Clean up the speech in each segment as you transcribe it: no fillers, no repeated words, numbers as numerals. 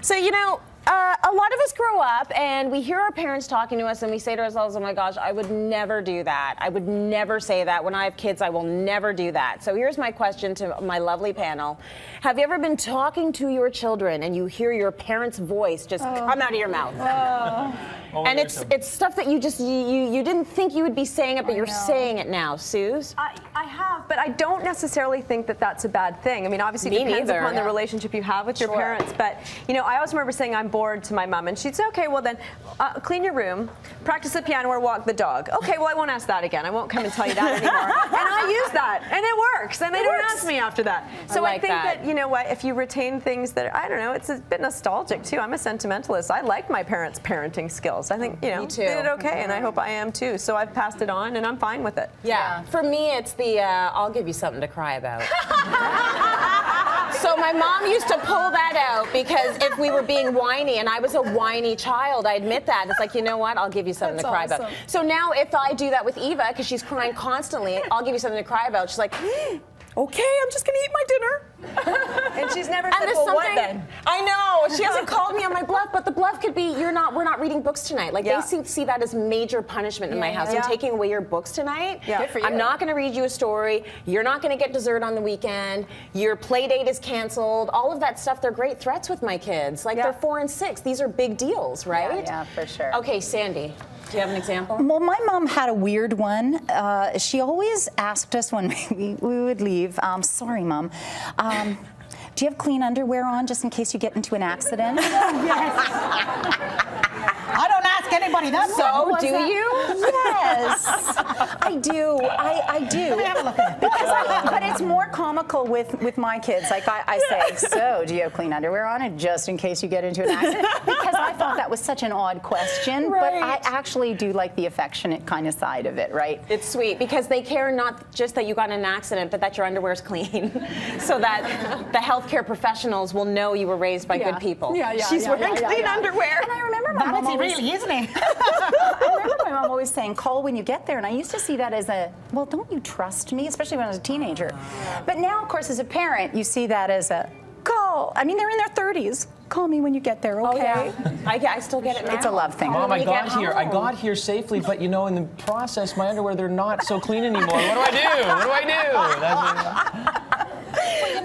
So, a lot of us grow up and we hear our parents talking to us and we say to ourselves, oh my gosh, I would never do that. I would never say that. When I have kids, I will never do that. So here's my question to my lovely panel. Have you ever been talking to your children and you hear your parents' voice just come out of your mouth? And it's stuff that you didn't think you would be saying it, but you're saying it now. Suze? I have, but I don't necessarily think that that's a bad thing. I mean, obviously it depends upon the relationship you have with your parents. But, I always remember saying I'm bored to my mom, and she'd say, okay, well then, clean your room, practice the piano, or walk the dog. Okay, well I won't ask that again. I won't come and tell you that anymore. And I use that, and it works, and they don't ask me after that. So I think that, you know what, if you retain things that, I don't know, it's a bit nostalgic too. I'm a sentimentalist. I like my parents' parenting skills. I think, they did okay, and I hope I am too. So I've passed it on, and I'm fine with it. Yeah. For me, it's the, I'll give you something to cry about. So my mom used to pull that out because if we were being whiny, and I was a whiny child, I admit that. It's like, you know what, I'll give you something to cry about. So now if I do that with Eva, because she's crying constantly, I'll give you something to cry about. She's like, okay, I'm just going to eat my dinner. And she's never said, well, what then? I know. She hasn't called me on my bluff, but the bluff could be, we're not reading books tonight. Like, they see that as major punishment in my house. I'm taking away your books tonight. Good for you. I'm not going to read you a story. You're not going to get dessert on the weekend. Your play date is canceled. All of that stuff, they're great threats with my kids. Like, they're 4 and 6. These are big deals, right? Yeah, for sure. Okay, Sandy. Do you have an example? Well, my mom had a weird one. She always asked us when we would leave, sorry, Mom, do you have clean underwear on just in case you get into an accident? Yes. I don't ask anybody that. So, do you? Yes, I do. I do. Let me have a look at it. But it's more comical with my kids. Like I say, so do you have clean underwear on it just in case you get into an accident? Because I thought that was such an odd question. Right. But I actually do like the affectionate kind of side of it, right? It's sweet because they care not just that you got in an accident, but that your underwear's clean, so that the healthcare professionals will know you were raised by good people. She's wearing clean underwear. And I remember my mom always, really, isn't it? I remember my mom always saying, call when you get there. And I used to see that as a, well, don't you trust me? Especially when I was a teenager. But now, of course, as a parent, you see that as a call. I mean, they're in their 30s. Call me when you get there, okay? Oh, yeah. I still get it now. It's a love thing. Mom, I got here safely, but in the process, my underwear, they're not so clean anymore. What do I do?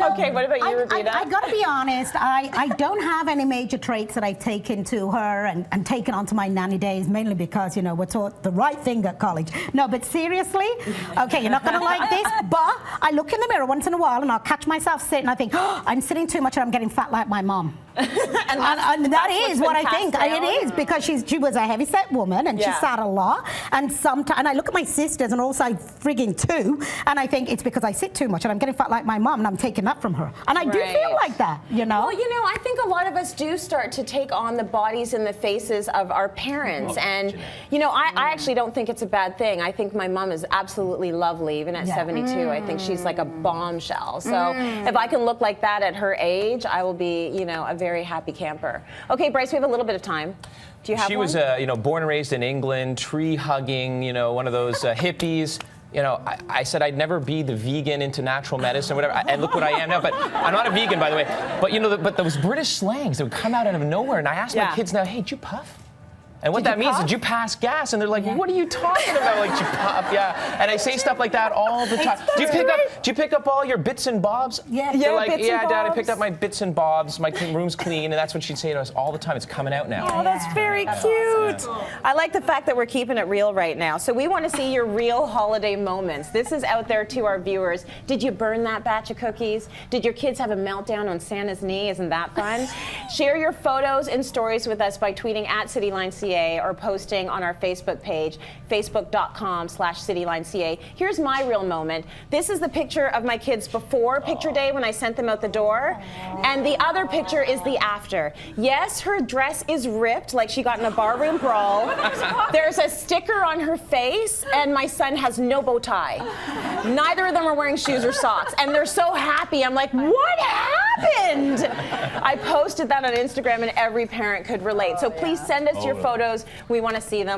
Okay, what about you, Rubina? I gotta be honest, I don't have any major traits that I've taken to her and taken onto my nanny days, mainly because, we're taught the right thing at college. No, but seriously, okay, you're not gonna like this, but I look in the mirror once in a while and I'll catch myself sitting and I think, oh, I'm sitting too much and I'm getting fat like my mom. and that is what I think. It is, because she was a heavy-set woman and she sat a lot. And I look at my sisters and also frigging too, and I think it's because I sit too much and I'm getting fat like my mom and I'm taking that from her. And I do feel like that, Well, I think a lot of us do start to take on the bodies and the faces of our parents. And, I actually don't think it's a bad thing. I think my mom is absolutely lovely, even at 72. I think she's like a bombshell. So if I can look like that at her age, I will be, a very happy camper. Okay, Bryce, we have a little bit of time. Do you have one? She was, born and raised in England, tree hugging, one of those hippies. I said I'd never be the vegan into natural medicine, whatever, and look what I am now. But I'm not a vegan, by the way. But but those British slangs that would come out of nowhere, and I ask my kids now, "Hey, did you puff?" And what that means is, did you pass gas? And they're like, what are you talking about? Like, did you puff? And I say stuff like that all the time. Do you pick up all your bits and bobs? Yeah, They're like, Dad, I picked up my bits and bobs. My room's clean, and that's what she'd say to us all the time. It's coming out now. Oh, that's very cute. I like the fact that we're keeping it real right now. So we want to see your real holiday moments. This is out there to our viewers. Did you burn that batch of cookies? Did your kids have a meltdown on Santa's knee? Isn't that fun? Share your photos and stories with us by tweeting at CitylineCA or posting on our Facebook page, facebook.com/CitylineCA. Here's my real moment. This is the picture of my kids before picture day when I sent them out the door. And the other picture is the after. Yes, her dress is ripped like she got in a barroom brawl. There's a sticker on her face, and my son has no bow tie. Neither of them are wearing shoes or socks, and they're so happy. I'm like, what happened? I posted that on Instagram, and every parent could relate. So please send us your photos. We want to see them.